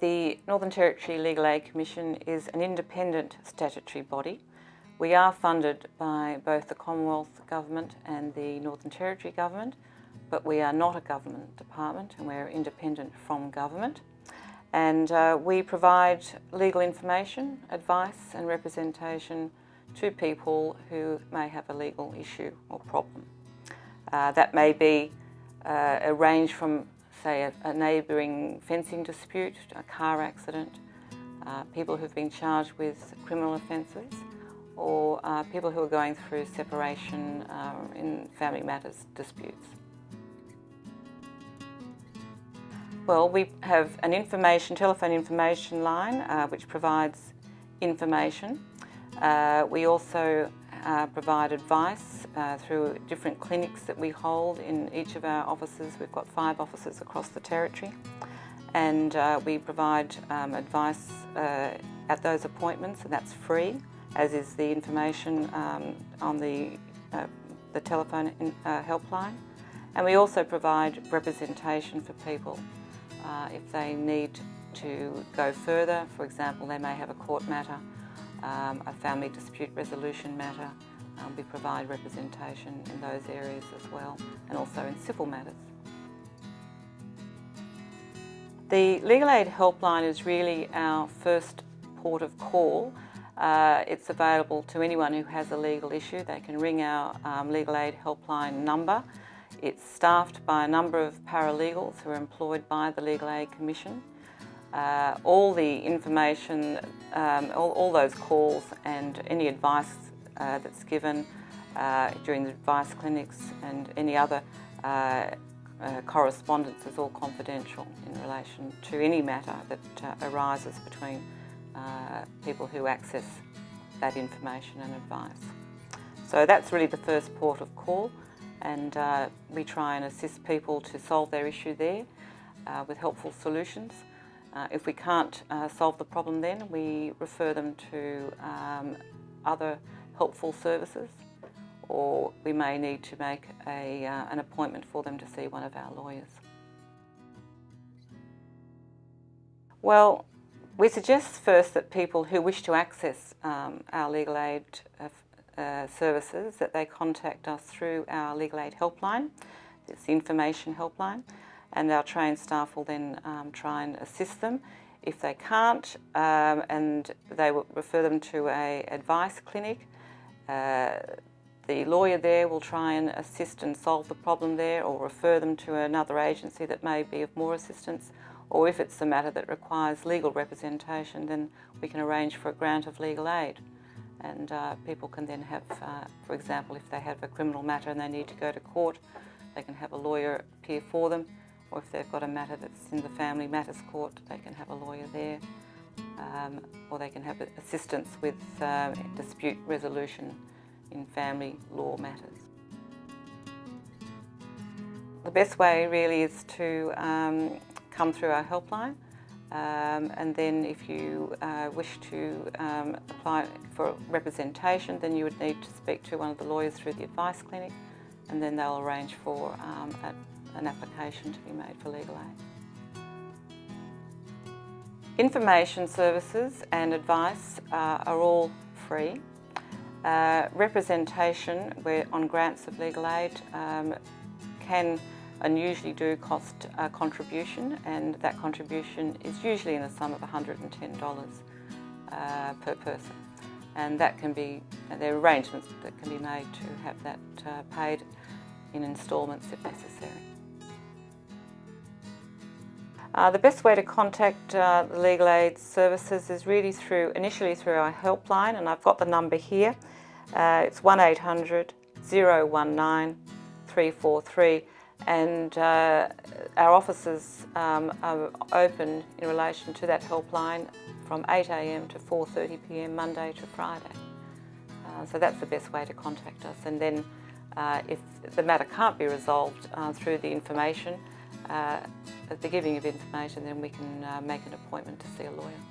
The Northern Territory Legal Aid Commission is an independent statutory body. We are funded by both the Commonwealth Government and the Northern Territory Government, but we are not a government department and we're independent from government. And we provide legal information, advice and representation to people who may have a legal issue or problem. That may be a range from, say, a neighbouring fencing dispute, a car accident, people who've been charged with criminal offences, or people who are going through separation in family matters disputes. Well, we have an telephone information line which provides information. We also provide advice through different clinics that we hold in each of our offices. We've got 5 offices across the Territory, and we provide advice at those appointments, and that's free, as is the information on the telephone helpline. And we also provide representation for people if they need to go further. For example, they may have a court matter, a family dispute resolution matter. We provide representation in those areas as well, and also in civil matters. The Legal Aid Helpline is really our first port of call. It's available to anyone who has a legal issue. They can ring our Legal Aid Helpline number. It's staffed by a number of paralegals who are employed by the Legal Aid Commission. All the information, all those calls and any advice that's given during the advice clinics and any other correspondence is all confidential in relation to any matter that arises between people who access that information and advice. So that's really the first port of call, and we try and assist people to solve their issue there with helpful solutions. If we can't solve the problem then, we refer them to other helpful services, or we may need to make an appointment for them to see one of our lawyers. Well, we suggest first that people who wish to access our legal aid services, that they contact us through our Legal Aid Helpline. It's the information helpline, and our trained staff will then try and assist them. If they can't, and they will refer them to an advice clinic, the lawyer there will try and assist and solve the problem there, or refer them to another agency that may be of more assistance. Or if it's a matter that requires legal representation, then we can arrange for a grant of legal aid. And people can then have, for example, if they have a criminal matter and they need to go to court, they can have a lawyer appear for them. Or if they've got a matter that's in the Family Matters Court, they can have a lawyer there. Or they can have assistance with dispute resolution in family law matters. The best way really is to come through our helpline, and then if you wish to apply for representation, then you would need to speak to one of the lawyers through the advice clinic, and then they'll arrange for an application to be made for legal aid. Information services and advice are all free. Representation on grants of legal aid can and usually do cost a contribution, and that contribution is usually in the sum of $110 per person. And that can be, there are arrangements that can be made to have that paid in instalments if necessary. The best way to contact the legal aid services is really initially through our helpline, and I've got the number here. It's 1800 019 343, and our offices are open in relation to that helpline from 8 a.m. to 4:30 p.m. Monday to Friday. So that's the best way to contact us. And then if the matter can't be resolved through the information, the giving of information, then we can make an appointment to see a lawyer.